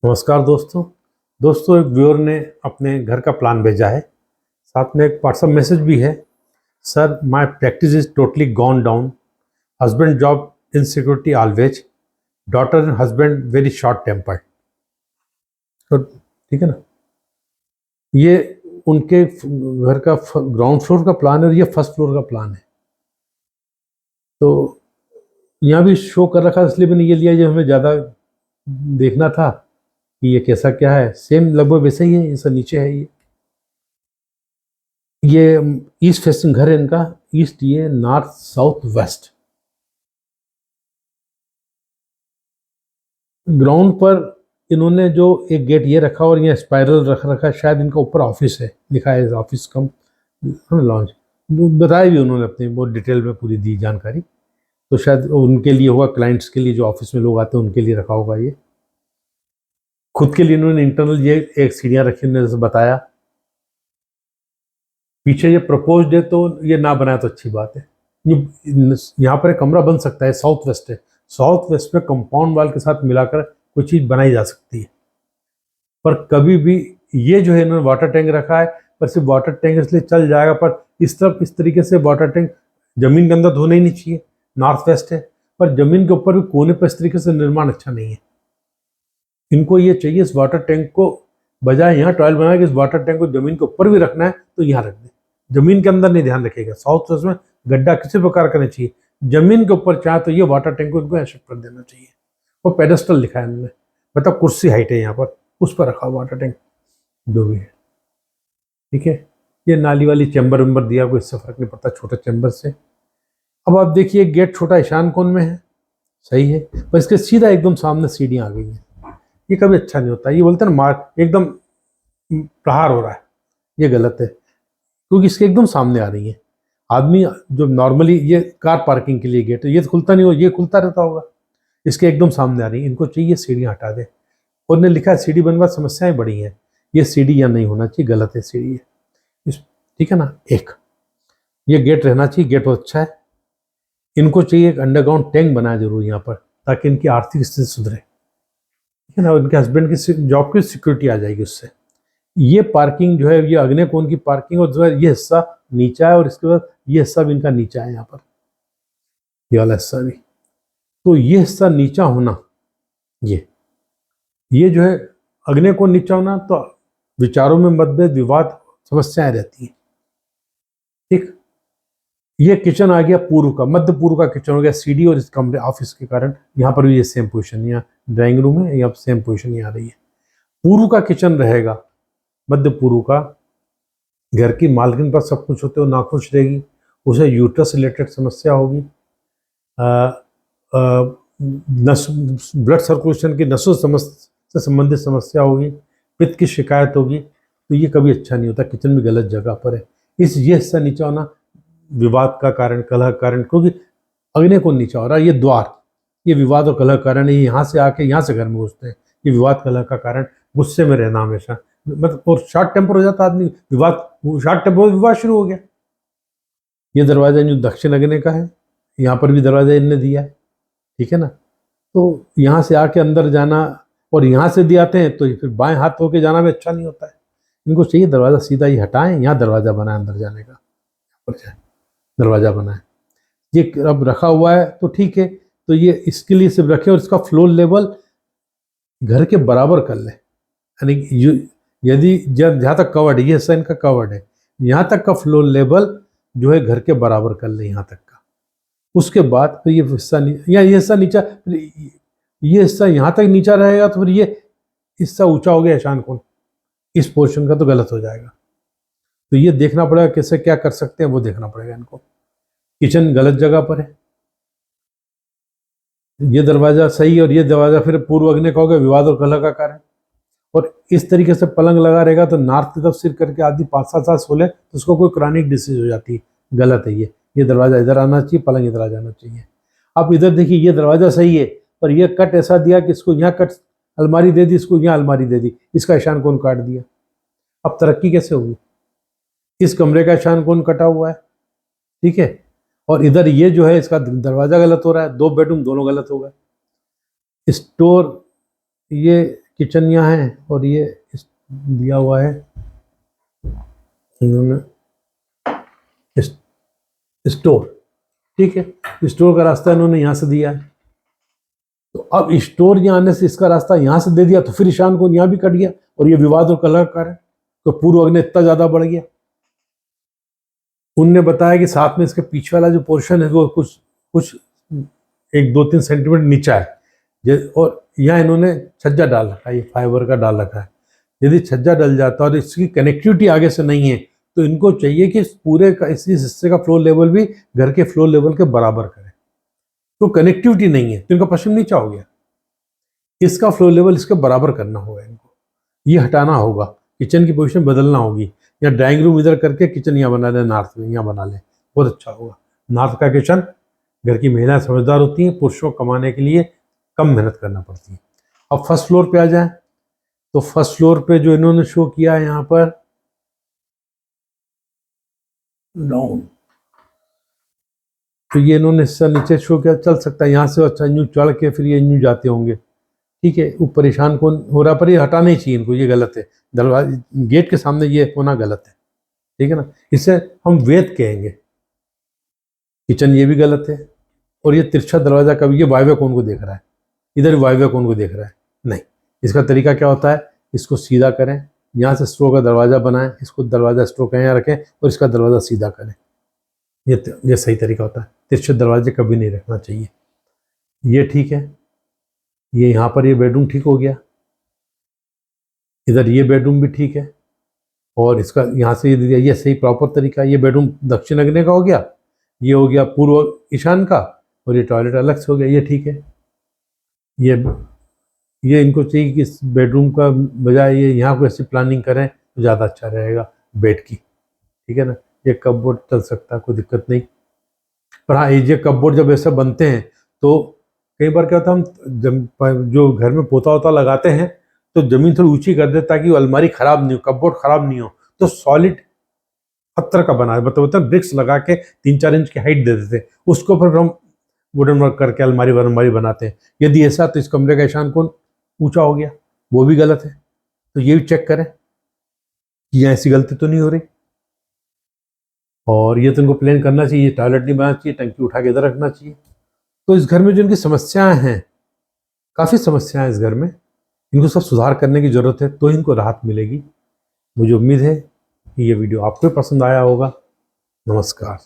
नमस्कार दोस्तों। एक व्यूअर ने अपने घर का प्लान भेजा है, साथ में एक व्हाट्सएप मैसेज भी है। Sir, my practice is totally gone down, husband job insecurity always, daughter and husband very short tempered. तो ठीक है ना, ये उनके घर का ग्राउंड फ्लोर का प्लान है और ये फर्स्ट फ्लोर का प्लान है। तो यहाँ भी शो कर रखा है, इसलिए मैंने ये लिया जो हमें ज़्यादा देखना था कि ये कैसा क्या है। सेम लगभग वैसे ही है, ऐसा नीचे है। ये ईस्ट फेसिंग घर है इनका, ईस्ट, ये नॉर्थ साउथ वेस्ट। ग्राउंड पर इन्होंने जो एक गेट ये रखा और ये स्पाइरल रख रखा है, शायद इनका ऊपर ऑफिस है, लिखा है ऑफिस कम लॉन्च। बताया भी उन्होंने अपनी बहुत डिटेल में पूरी दी जानकारी। तो शायद उनके लिए होगा, क्लाइंट्स के लिए, जो ऑफिस में लोग आते हैं उनके लिए रखा होगा। ये खुद के लिए इन्होंने इंटरनल ये एक सीढ़ियाँ रखी, उन्होंने जैसे बताया। पीछे ये प्रपोज्ड है तो ये ना बनाया तो अच्छी बात है। यहाँ पर एक कमरा बन सकता है, साउथ वेस्ट है, साउथ वेस्ट में कंपाउंड वाल के साथ मिलाकर कोई चीज़ बनाई जा सकती है। पर कभी भी ये जो है इन्होंने वाटर टैंक रखा है, पर सिर्फ वाटर टैंक इसलिए चल जाएगा, पर इस तरफ इस तरीके से वाटर टैंक जमीन के अंदर तो होना ही नहीं चाहिए। नॉर्थ वेस्ट है, पर जमीन के ऊपर भी कोने पर इस तरीके से निर्माण अच्छा नहीं है। इनको ये चाहिए इस वाटर टैंक को, बजाय यहाँ टॉयलेट बनाए कि इस वाटर टैंक को जमीन के ऊपर भी रखना है तो यहाँ रख दे, जमीन के अंदर नहीं ध्यान रखेगा। साउथ वेस्ट में गड्ढा किसी प्रकार करना चाहिए, जमीन के ऊपर चाहे तो ये वाटर टैंक को इनको शिफ्ट कर देना चाहिए। वो पेडेस्टल लिखा है इन्होंने, मतलब कुर्सी हाइट है यहाँ पर, उस पर रखा हुआ वाटर टैंक जो भी है। ठीक है, ये नाली वाली चैम्बर वेम्बर दिया, कोई इससे फर्क नहीं पड़ता, छोटे चैम्बर से। अब आप देखिए गेट छोटा ईशान कोण में है, सही है, पर इसके सीधा एकदम सामने सीढ़ियाँ आ गई हैं। ये कभी अच्छा नहीं होता। ये बोलते हैं ना, मार एकदम प्रहार हो रहा है, ये गलत है, क्योंकि इसके एकदम सामने आ रही है। आदमी जो नॉर्मली ये कार पार्किंग के लिए गेट है, ये तो खुलता नहीं हो, ये खुलता रहता होगा, इसके एकदम सामने आ रही है। इनको चाहिए सीढ़ियाँ हटा दे, और ने लिखा है सीढ़ी बनवा समस्याएं बड़ी हैं। ये सीढ़ी यहाँ नहीं होना चाहिए, गलत है सीढ़ी है इस, ठीक है ना। एक ये गेट रहना चाहिए, गेट बहुत अच्छा है। इनको चाहिए एक अंडरग्राउंड टैंक बनाया जरूर यहाँ पर, ताकि इनकी आर्थिक स्थिति सुधरे, ठीक है ना। उनके हस्बैंड की जॉब की सिक्योरिटी आ जाएगी उससे। ये पार्किंग जो है, ये अग्नि कोण की पार्किंग, और जो है ये हिस्सा नीचा है, और इसके बाद ये हिस्सा भी इनका नीचा है यहाँ पर, ये वाला हिस्सा भी। तो ये हिस्सा नीचा होना, ये जो है अग्नि कोण नीचा होना, तो विचारों में मतभेद, विवाद, समस्याएं रहती हैं। ठीक, ये किचन आ गया पूर्व का, मध्य पूर्व का किचन हो गया, सीढ़ी और इस कमरे ऑफिस के कारण यहाँ पर भी ये सेम पोजीशन, यहाँ ड्राइंग रूम है, यहाँ सेम पोजीशन यहाँ आ रही है। पूर्व का किचन रहेगा, मध्य पूर्व का। घर की मालकिन पर सब कुछ होते हुए नाखुश रहेगी, उसे यूट्रस रिलेटेड समस्या होगी, नस ब्लड सर्कुलेशन की नसों से संबंधित समस्या होगी, पित्त की शिकायत होगी। तो ये कभी अच्छा नहीं होता, किचन में गलत जगह पर है। ये हिस्सा नीचा होना विवाद का कारण, कलह कारण, क्योंकि अग्नि को नीचा हो रहा है, ये द्वार, ये विवाद और कलह कारण है। यहाँ से आके यहाँ से घर में घुसते हैं, ये विवाद कलह का कारण, गुस्से में रहना हमेशा, मतलब, और शॉर्ट टेम्पर हो जाता आदमी, विवाद, शॉर्ट टेम्पर, विवाद शुरू हो गया। ये दरवाजा जो दक्षिण अग्नि का है, यहाँ पर भी दरवाजा इनने दिया है, ठीक है ना। तो यहाँ से आके अंदर जाना, और यहाँ से दिए आते हैं तो फिर बाएं हाथ होके जाना भी अच्छा नहीं होता है। इनको चाहिए दरवाजा सीधा ही हटाएं, यहाँ दरवाजा बनाए अंदर जाने का, दरवाजा बनाए। ये अब रखा हुआ है तो ठीक है, तो ये इसके लिए सिर्फ रखे, और इसका फ्लोर लेवल घर के बराबर कर ले, यानी यदि जहाँ तक कवर्ड है, ये हिस्सा इनका कवर्ड है, यहाँ तक का फ्लोर लेवल जो है घर के बराबर कर ले, यहाँ तक का। उसके बाद फिर ये हिस्सा या ये हिस्सा नीचा, ये हिस्सा यहाँ तक नीचा रहेगा, तो फिर ये हिस्सा ऊंचा हो गया ईशान कोण, इस पोर्शन का तो गलत हो जाएगा। तो ये देखना पड़ेगा कैसे क्या कर सकते हैं, वो देखना पड़ेगा इनको। किचन गलत जगह पर है, ये दरवाजा सही है, और ये दरवाजा फिर पूर्व अग्नि का हो गया, विवाद और कलह का कारण। और इस तरीके से पलंग लगा रहेगा तो नॉर्थ की तरफ सिर करके आदमी 5-7 साल सोले तो उसको कोई क्रॉनिक डिसीज हो जाती है, गलत है ये दरवाजा इधर आना चाहिए, पलंग इधर आ जाना चाहिए। अब इधर देखिए, ये दरवाजा सही है, पर ये कट ऐसा दिया कि इसको यहाँ कट अलमारी दे दी, इसको यहाँ अलमारी दे दी, इसका ईशान कोण काट दिया। अब तरक्की कैसे होगी? इस कमरे का ईशान कोण कटा हुआ है, ठीक है, और इधर ये जो है इसका दरवाजा गलत हो रहा है, 2 बेडरूम दोनों गलत हो गए। स्टोर, ये किचन यहाँ है और ये दिया हुआ है इन्होंने स्टोर, ठीक है। स्टोर का रास्ता इन्होंने यहाँ से दिया है, तो अब स्टोर यहाँ आने से इसका रास्ता यहाँ से दे दिया, तो फिर ईशान को यहाँ भी कट गया और ये विवाद और कलह का कारण, तो पूर्व अग्नि इतना ज्यादा बढ़ गया। उनने बताया कि साथ में इसके पीछे वाला जो पोर्शन है वो कुछ कुछ 1-2-3 सेंटीमीटर नीचा है, और यहाँ इन्होंने छज्जा डाल रखा है, ये फाइबर का डाल रखा है। यदि छज्जा डल जाता है और इसकी कनेक्टिविटी आगे से नहीं है, तो इनको चाहिए कि पूरे का इस हिस्से का फ्लो लेवल भी घर के फ्लो लेवल के बराबर करें। तो कनेक्टिविटी नहीं है तो इनका पश्चिम नीचा हो गया, इसका फ्लो लेवल इसके बराबर करना होगा इनको, ये हटाना होगा, किचन की पोजीशन बदलना होगी, या ड्राइंग रूम इधर करके किचन यहाँ बना ले, नॉर्थ में यहाँ बना ले, बहुत अच्छा होगा। नॉर्थ का किचन, घर की महिलाएं समझदार होती हैं, पुरुषों को कमाने के लिए कम मेहनत करना पड़ती है। अब फर्स्ट फ्लोर पे आ जाए, तो फर्स्ट फ्लोर पे जो इन्होंने शो किया है यहाँ पर डाउन, तो ये इन्होंने हिस्सा नीचे शो किया, चल सकता है यहाँ से, अच्छा यूँ चढ़ के फिर ये यूँ जाते होंगे, ठीक है। ऊपर ईशान कोण हो रहा, पर ये हटाना ही चाहिए इनको, ये गलत है, दरवाजे गेट के सामने ये होना गलत है, ठीक है ना। इसे हम वेद कहेंगे। किचन ये भी गलत है, और ये तिरछा दरवाजा कभी, ये वायव्य कोण को देख रहा है, इधर वायव्य कोण को देख रहा है, नहीं। इसका तरीका क्या होता है, इसको सीधा करें, यहाँ से स्ट्रो का दरवाजा बनाएं, इसको दरवाजा स्ट्रो का यहाँ रखें और इसका दरवाजा सीधा करें, ये सही तरीका होता है। तिरछे दरवाजे कभी नहीं रखना चाहिए। ये ठीक है, ये यहाँ पर ये बेडरूम ठीक हो गया, इधर ये बेडरूम भी ठीक है, और इसका यहाँ से ये सही प्रॉपर तरीका। ये बेडरूम दक्षिण अग्नि का हो गया, ये हो गया पूर्व ईशान का, और ये टॉयलेट अलग से हो गया, ये ठीक है। ये इनको चाहिए कि इस बेडरूम का बजाय ये यहाँ को ऐसी प्लानिंग करें तो ज़्यादा अच्छा रहेगा बेड की, ठीक है ना। ये कपबोर्ड चल सकता है, कोई दिक्कत नहीं। पर हाँ, ये कपबोर्ड जब ऐसे बनते हैं तो कई बार क्या होता है, हम जो घर में पोता वोता लगाते हैं तो जमीन थोड़ी ऊंची कर दे ताकि वो अलमारी खराब नहीं हो, कपबोर्ड खराब नहीं हो, तो सॉलिड पत्थर का बना मतलब ब्रिक्स लगा के 3-4 इंच की हाइट दे देते, उसको फिर हम वुडन वर्क करके अलमारी बनाते हैं। यदि ऐसा, तो इस कमरे का ईशान कोण ऊंचा हो गया, वो भी गलत है। तो ये भी चेक करें कि ऐसी गलती तो नहीं हो रही। और ये तो इनको प्लान करना चाहिए, टॉयलेट नहीं बनाना चाहिए, टंकी उठा के इधर रखना चाहिए। तो इस घर में जो इनकी समस्याएं हैं, काफ़ी समस्याएं इस घर में, इनको सब सुधार करने की ज़रूरत है, तो इनको राहत मिलेगी। मुझे उम्मीद है कि ये वीडियो आपको पसंद आया होगा। नमस्कार।